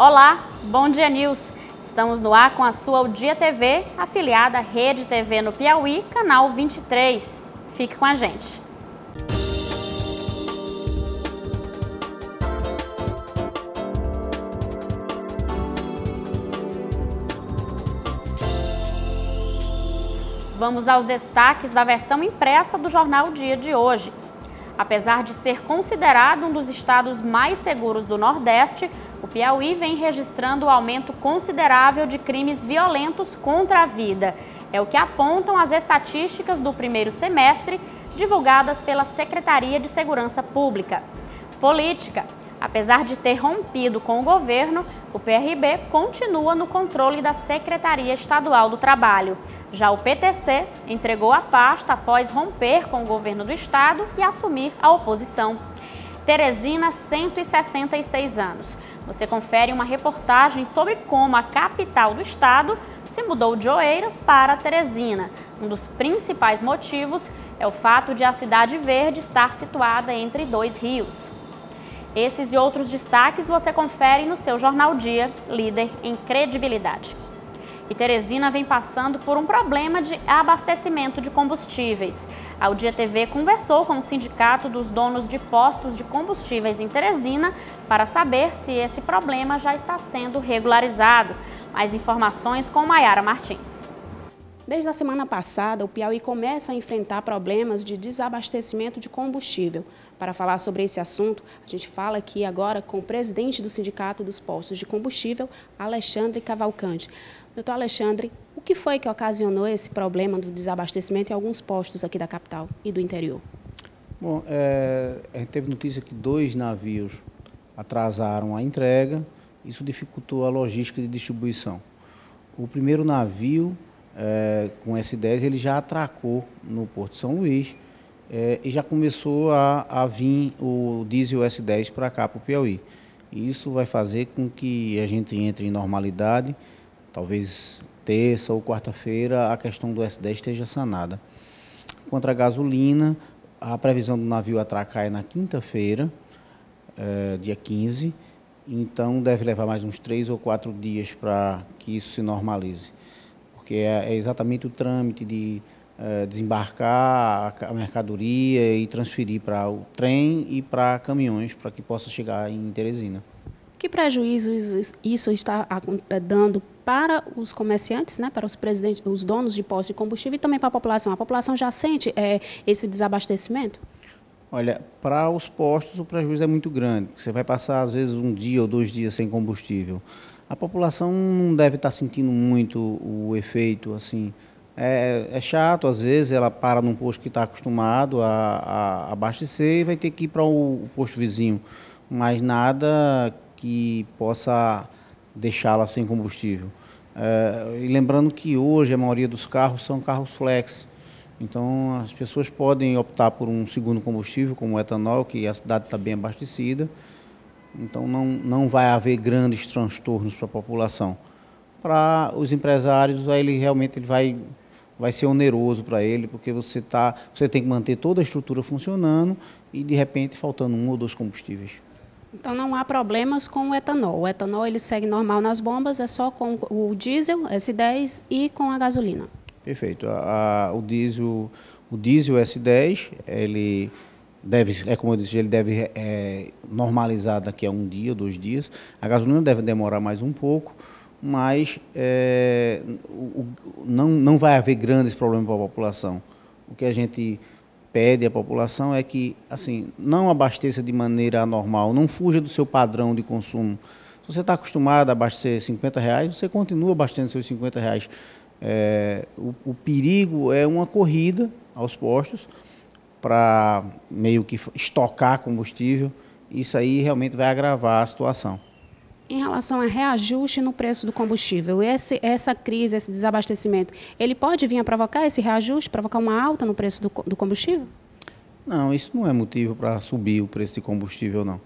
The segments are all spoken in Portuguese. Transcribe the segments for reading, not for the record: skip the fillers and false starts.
Olá, Bom Dia News. Estamos no ar com a sua O Dia TV, afiliada à Rede TV no Piauí, canal 23. Fique com a gente. Vamos aos destaques da versão impressa do Jornal Dia de hoje. Apesar de ser considerado um dos estados mais seguros do Nordeste, o Piauí vem registrando um aumento considerável de crimes violentos contra a vida. É o que apontam as estatísticas do primeiro semestre, divulgadas pela Secretaria de Segurança Pública. Política. Apesar de ter rompido com o governo, o PRB continua no controle da Secretaria Estadual do Trabalho. Já o PTC entregou a pasta após romper com o governo do estado e assumir a oposição. Teresina, 166 anos. Você confere uma reportagem sobre como a capital do estado se mudou de Oeiras para Teresina. Um dos principais motivos é o fato de a Cidade Verde estar situada entre dois rios. Esses e outros destaques você confere no seu Jornal Dia, líder em credibilidade. E Teresina vem passando por um problema de abastecimento de combustíveis. A O Dia TV conversou com o Sindicato dos Donos de Postos de Combustíveis em Teresina para saber se esse problema já está sendo regularizado. Mais informações com Maiara Martins. Desde a semana passada, o Piauí começa a enfrentar problemas de desabastecimento de combustível. Para falar sobre esse assunto, a gente fala aqui agora com o presidente do Sindicato dos Postos de Combustível, Alexandre Cavalcante. Doutor Alexandre, o que foi que ocasionou esse problema do desabastecimento em alguns postos aqui da capital e do interior? Bom, a gente teve notícia que 2 navios atrasaram a entrega, isso dificultou a logística de distribuição. O primeiro navio, com S10, ele já atracou no Porto de São Luís e já começou a vir o diesel S10 para cá, para o Piauí. E isso vai fazer com que a gente entre em normalidade. Talvez terça ou quarta-feira a questão do S10 esteja sanada. Quanto à gasolina, a previsão do navio atracar é na quinta-feira, dia 15, então deve levar mais uns 3 ou 4 dias para que isso se normalize, porque é exatamente o trâmite de desembarcar a mercadoria e transferir para o trem e para caminhões para que possa chegar em Teresina. Que prejuízos isso está dando para os comerciantes, né, para os donos de postos de combustível e também para a população? A população já sente esse desabastecimento? Olha, para os postos o prejuízo é muito grande. Você vai passar, às vezes, 1 dia ou 2 dias sem combustível. A população não deve estar sentindo muito o efeito, assim. É chato, às vezes, ela para num posto que está acostumado a abastecer e vai ter que ir para o posto vizinho. Mas nada que possa deixá-la sem combustível. E lembrando que hoje a maioria dos carros são carros flex, então as pessoas podem optar por um segundo combustível, como o etanol, que a cidade está bem abastecida, então não vai haver grandes transtornos para a população. Para os empresários, aí ele vai ser oneroso para ele, porque você tem que manter toda a estrutura funcionando e de repente faltando 1 ou 2 combustíveis. Então não há problemas com o etanol. O etanol ele segue normal nas bombas, é só com o diesel S10 e com a gasolina. Perfeito. O diesel S10, ele deve, como eu disse, ele deve normalizar daqui a 1 dia, 2 dias. A gasolina deve demorar mais um pouco, mas não vai haver grandes problemas para a população. O que a gente pede à população é que, assim, não abasteça de maneira anormal, não fuja do seu padrão de consumo. Se você está acostumado a abastecer R$50, você continua abastecendo seus R$50. O perigo é uma corrida aos postos para meio que estocar combustível. Isso aí realmente vai agravar a situação. Em relação a reajuste no preço do combustível, essa crise, esse desabastecimento, ele pode vir a provocar esse reajuste, provocar uma alta no preço do combustível? Não, isso não é motivo para subir o preço de combustível, não.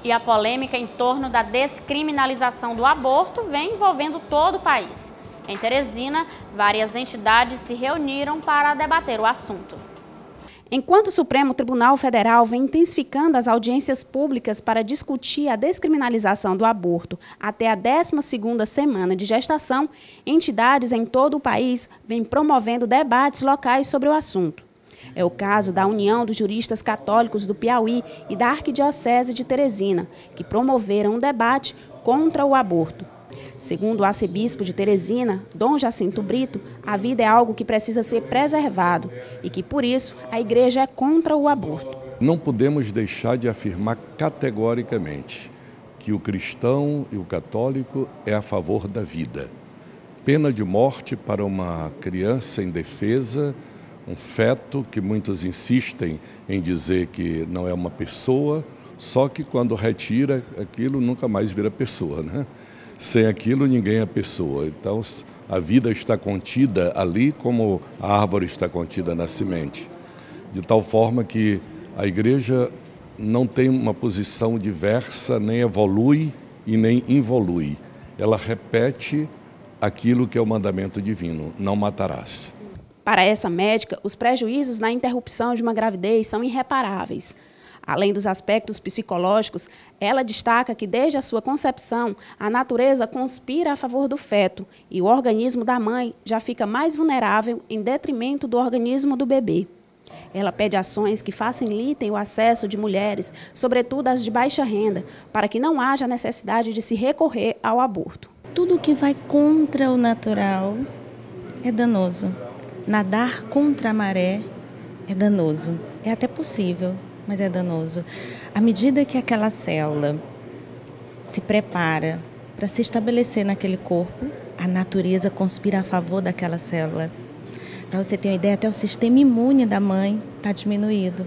E a polêmica em torno da descriminalização do aborto vem envolvendo todo o país. Em Teresina, várias entidades se reuniram para debater o assunto. Enquanto o Supremo Tribunal Federal vem intensificando as audiências públicas para discutir a descriminalização do aborto até a 12ª semana de gestação, entidades em todo o país vêm promovendo debates locais sobre o assunto. É o caso da União dos Juristas Católicos do Piauí e da Arquidiocese de Teresina, que promoveram um debate contra o aborto. Segundo o arcebispo de Teresina, Dom Jacinto Brito, a vida é algo que precisa ser preservado e que, por isso, a Igreja é contra o aborto. Não podemos deixar de afirmar categoricamente que o cristão e o católico é a favor da vida. Pena de morte para uma criança indefesa, um feto, que muitos insistem em dizer que não é uma pessoa, só que quando retira aquilo nunca mais vira pessoa, né? Sem aquilo ninguém é pessoa. Então a vida está contida ali como a árvore está contida na semente. De tal forma que a Igreja não tem uma posição diversa, nem evolui e nem involui. Ela repete aquilo que é o mandamento divino: não matarás. Para essa médica, os prejuízos na interrupção de uma gravidez são irreparáveis. Além dos aspectos psicológicos, ela destaca que desde a sua concepção, a natureza conspira a favor do feto e o organismo da mãe já fica mais vulnerável em detrimento do organismo do bebê. Ela pede ações que facilitem o acesso de mulheres, sobretudo as de baixa renda, para que não haja necessidade de se recorrer ao aborto. Tudo que vai contra o natural é danoso. Nadar contra a maré é danoso. É até possível, mas é danoso. À medida que aquela célula se prepara para se estabelecer naquele corpo, a natureza conspira a favor daquela célula. Para você ter uma ideia, até o sistema imune da mãe está diminuído.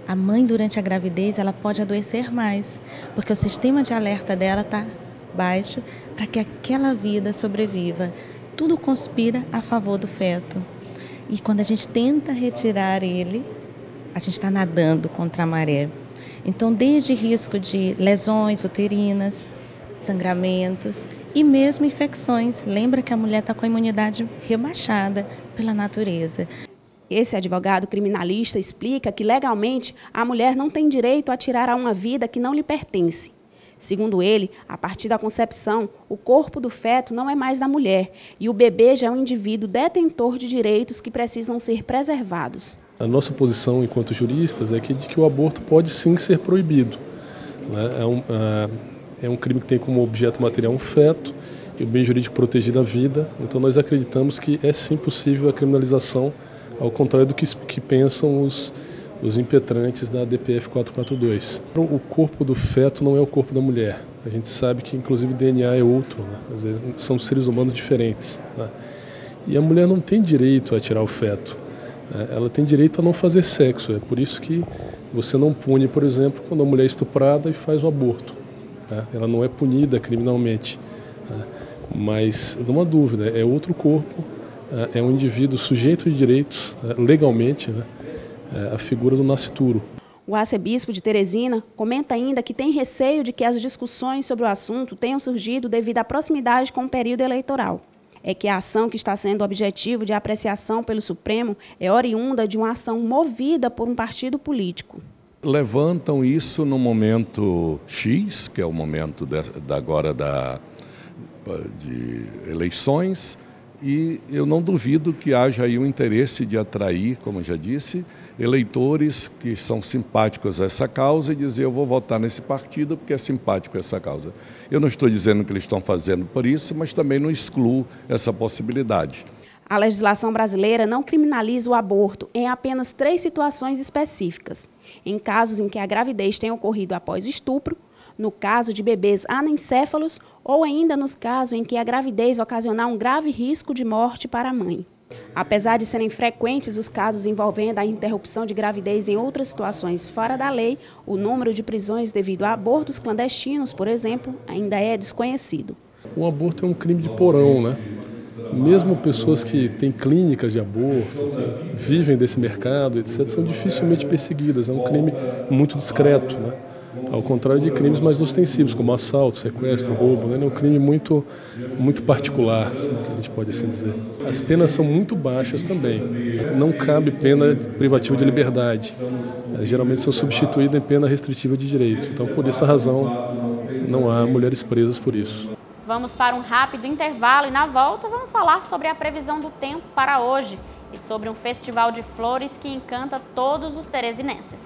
A mãe, durante a gravidez, ela pode adoecer mais, porque o sistema de alerta dela está baixo para que aquela vida sobreviva. Tudo conspira a favor do feto. E quando a gente tenta retirar ele, a gente está nadando contra a maré. Então, desde risco de lesões uterinas, sangramentos e mesmo infecções. Lembra que a mulher está com a imunidade rebaixada pela natureza. Esse advogado criminalista explica que, legalmente, a mulher não tem direito a tirar a uma vida que não lhe pertence. Segundo ele, a partir da concepção, o corpo do feto não é mais da mulher e o bebê já é um indivíduo detentor de direitos que precisam ser preservados. A nossa posição enquanto juristas é de que o aborto pode sim ser proibido, né? É um crime que tem como objeto material um feto e o bem jurídico protegido a vida. Então nós acreditamos que é sim possível a criminalização, ao contrário do que pensam os impetrantes da DPF 442. O corpo do feto não é o corpo da mulher. A gente sabe que, inclusive, o DNA é outro, né? Quer dizer, são seres humanos diferentes, né? E a mulher não tem direito a tirar o feto. Né? Ela tem direito a não fazer sexo. É por isso que você não pune, por exemplo, quando a mulher é estuprada e faz o aborto. Né? Ela não é punida criminalmente. Né? Mas, não há dúvida, é outro corpo, é um indivíduo sujeito de direitos, legalmente, né? A figura do nascituro. O arcebispo de Teresina comenta ainda que tem receio de que as discussões sobre o assunto tenham surgido devido à proximidade com o período eleitoral. É que a ação que está sendo objetivo de apreciação pelo Supremo é oriunda de uma ação movida por um partido político. Levantam isso no momento X, que é o momento de eleições, e eu não duvido que haja aí um interesse de atrair, como eu já disse, eleitores que são simpáticos a essa causa e dizer: eu vou votar nesse partido porque é simpático a essa causa. Eu não estou dizendo que eles estão fazendo por isso, mas também não excluo essa possibilidade. A legislação brasileira não criminaliza o aborto em apenas 3 situações específicas. Em casos em que a gravidez tenha ocorrido após estupro, no caso de bebês anencéfalos ou ainda nos casos em que a gravidez ocasionar um grave risco de morte para a mãe. Apesar de serem frequentes os casos envolvendo a interrupção de gravidez em outras situações fora da lei, o número de prisões devido a abortos clandestinos, por exemplo, ainda é desconhecido. O aborto é um crime de porão, né? Mesmo pessoas que têm clínicas de aborto, que vivem desse mercado, etc., são dificilmente perseguidas. É um crime muito discreto, né? Ao contrário de crimes mais ostensivos, como assalto, sequestro, roubo, né? É um crime muito particular, que a gente pode assim dizer. As penas são muito baixas também. Não cabe pena privativa de liberdade. Geralmente são substituídas em pena restritiva de direito. Então, por essa razão, não há mulheres presas por isso. Vamos para um rápido intervalo e na volta vamos falar sobre a previsão do tempo para hoje e sobre um festival de flores que encanta todos os teresinenses.